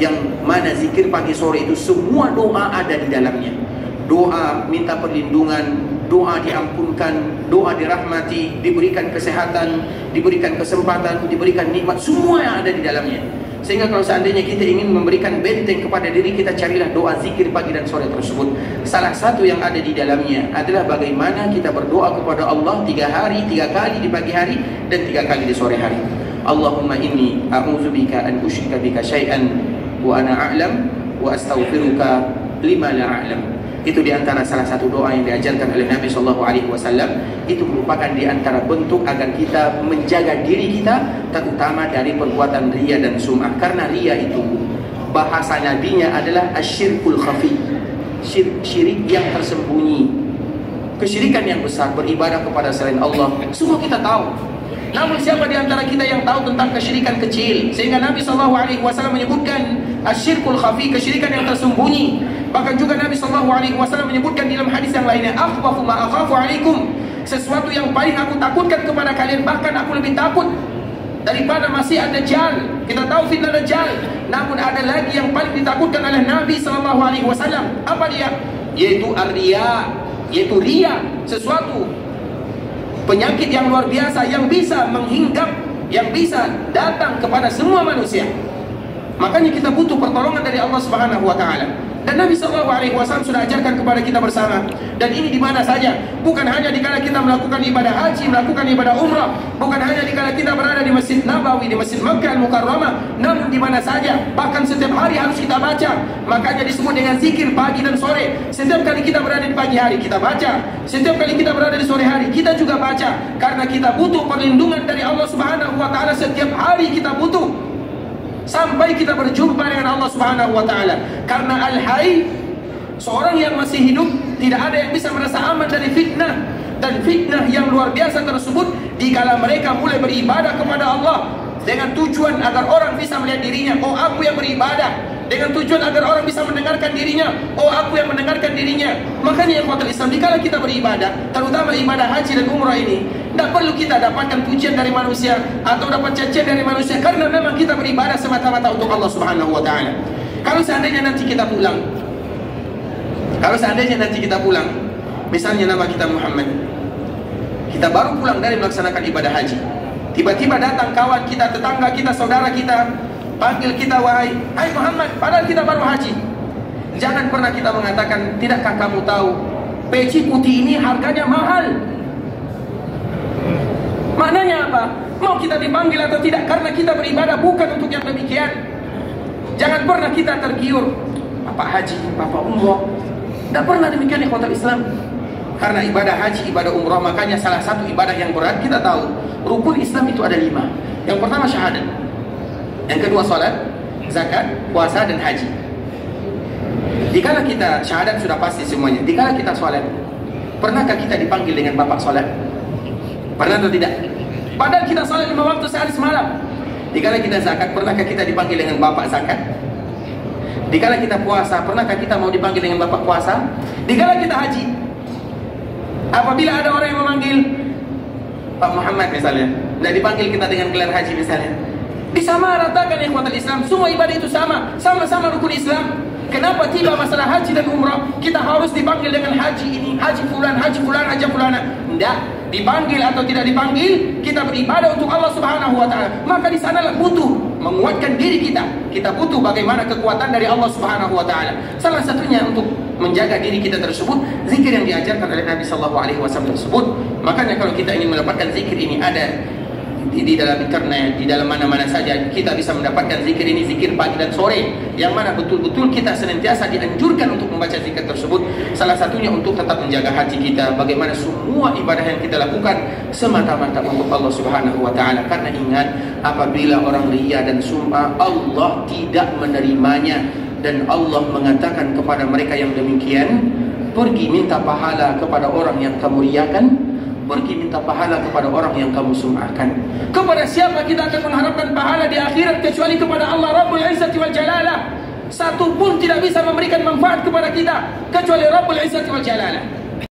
yang mana zikir pagi sore itu semua doa ada di dalamnya. Doa minta perlindungan, doa diampunkan, doa dirahmati, diberikan kesehatan, diberikan kesempatan, diberikan nikmat, semua yang ada di dalamnya. Sehingga kalau seandainya kita ingin memberikan benteng kepada diri kita, carilah doa zikir pagi dan sore tersebut. Salah satu yang ada di dalamnya adalah bagaimana kita berdoa kepada Allah 3 hari, 3 kali di pagi hari dan 3 kali di sore hari. Allahumma inni a'udzubika an usyrika bika syai'an wa ana a'lam wa astaghfiruka lima la a'lam. Itu diantara salah satu doa yang diajarkan oleh Nabi SAW. Itu merupakan diantara bentuk agar kita menjaga diri kita, terutama dari perbuatan riya dan sum'ah. Karena riya itu bahasa nabinya adalah asyirkul khafi, syirik yang tersembunyi, kesyirikan yang besar, beribadah kepada selain Allah. Semua kita tahu. Namun siapa di antara kita yang tahu tentang kesyirikan kecil? Sehingga Nabi SAW menyebutkan asyirkul khafi, kesyirikan yang tersembunyi. Bahkan juga Nabi SAW menyebutkan dalam hadis yang lainnya, akhwafu ma akhafu alaikum, sesuatu yang paling aku takutkan kepada kalian, bahkan aku lebih takut daripada masih ada Dajjal. Kita tahu fitnah Dajjal. Namun ada lagi yang paling ditakutkan oleh Nabi SAW. Apa dia? Yaitu ar-riya, yaitu riya, sesuatu penyakit yang luar biasa yang bisa menghinggap, yang bisa datang kepada semua manusia. Makanya kita butuh pertolongan dari Allah Subhanahu wa taala. Dan Nabi SAW sudah ajarkan kepada kita bersama. Dan ini di mana saja, bukan hanya dikala kita melakukan ibadah haji, melakukan ibadah umrah, bukan hanya dikala kita berada di Masjid Nabawi, di Masjid Makkah Al-Mukarramah, namun di mana saja, bahkan setiap hari harus kita baca. Makanya disebut dengan zikir pagi dan sore. Setiap kali kita berada di pagi hari kita baca, setiap kali kita berada di sore hari kita juga baca. Karena kita butuh perlindungan dari Allah Subhanahu wa taala, setiap hari kita butuh, sampai kita berjumpa dengan Allah Subhanahu wa taala. Karena al-hayy, seorang yang masih hidup, tidak ada yang bisa merasa aman dari fitnah. Dan fitnah yang luar biasa tersebut dikala mereka mulai beribadah kepada Allah dengan tujuan agar orang bisa melihat dirinya, oh aku yang beribadah, dengan tujuan agar orang bisa mendengarkan dirinya, oh aku yang mendengarkan dirinya. Makanya ikhwatul Islam, dikala kita beribadah, terutama ibadah haji dan umrah ini, tidak perlu kita dapatkan pujian dari manusia atau dapat cacian dari manusia, karena memang kita beribadah semata-mata untuk Allah Subhanahu wa taala. Kalau seandainya nanti kita pulang, misalnya nama kita Muhammad, kita baru pulang dari melaksanakan ibadah haji, tiba-tiba datang kawan kita, tetangga kita, saudara kita, panggil kita, wahai Muhammad, padahal kita baru haji. Jangan pernah kita mengatakan, tidakkah kamu tahu peci putih ini harganya mahal? Maknanya apa? Mau kita dipanggil atau tidak, karena kita beribadah bukan untuk yang demikian. Jangan pernah kita tergiur, Bapak haji, Bapak umroh. Tidak pernah demikian ikhwatul Islam. Karena ibadah haji, ibadah umroh, makanya salah satu ibadah yang berat, kita tahu rukun Islam itu ada 5. Yang pertama syahadat, yang kedua salat, zakat, puasa dan haji. Dikala kita syahadat sudah pasti semuanya. Dikala kita salat, pernahkah kita dipanggil dengan Bapak salat? Pernah atau tidak? Padahal kita salat 5 waktu sehari semalam. Dikala kita zakat, pernahkah kita dipanggil dengan Bapak zakat? Dikala kita puasa, pernahkah kita mau dipanggil dengan Bapak puasa? Dikala kita haji, apabila ada orang yang memanggil Pak Muhammad misalnya, tidak dipanggil kita dengan gelar haji misalnya, disamaratakan ikhwatul Islam. Semua ibadah itu sama-sama rukun Islam. Kenapa tiba masalah haji dan umrah kita harus dipanggil dengan haji ini, haji fulan, haji fulana? Tidak, dipanggil atau tidak dipanggil, kita beribadah untuk Allah Subhanahu wa taala. Maka di sanalah butuh menguatkan diri kita. Kita butuh bagaimana kekuatan dari Allah Subhanahu wa taala. Salah satunya untuk menjaga diri kita tersebut, zikir yang diajarkan oleh Nabi sallallahu alaihi wasallam tersebut. Makanya kalau kita ingin mendapatkan zikir ini, ada di dalam internet, di dalam mana-mana saja kita bisa mendapatkan zikir ini, zikir pagi dan sore, yang mana betul-betul kita senantiasa dianjurkan untuk membaca zikir tersebut. Salah satunya untuk tetap menjaga hati kita, bagaimana semua ibadah yang kita lakukan semata-mata untuk Allah Subhanahu wa taala. Karena ingat, apabila orang riya dan sum'ah, Allah tidak menerimanya. Dan Allah mengatakan kepada mereka yang demikian, pergi minta pahala kepada orang yang kamu riakan, pergi minta pahala kepada orang yang kamu sum'ahkan. Kepada siapa kita akan mengharapkan pahala di akhirat kecuali kepada Allah Rabbul Izzati wal Jalalah. Satu pun tidak bisa memberikan manfaat kepada kita kecuali Rabbul Izzati wal Jalalah.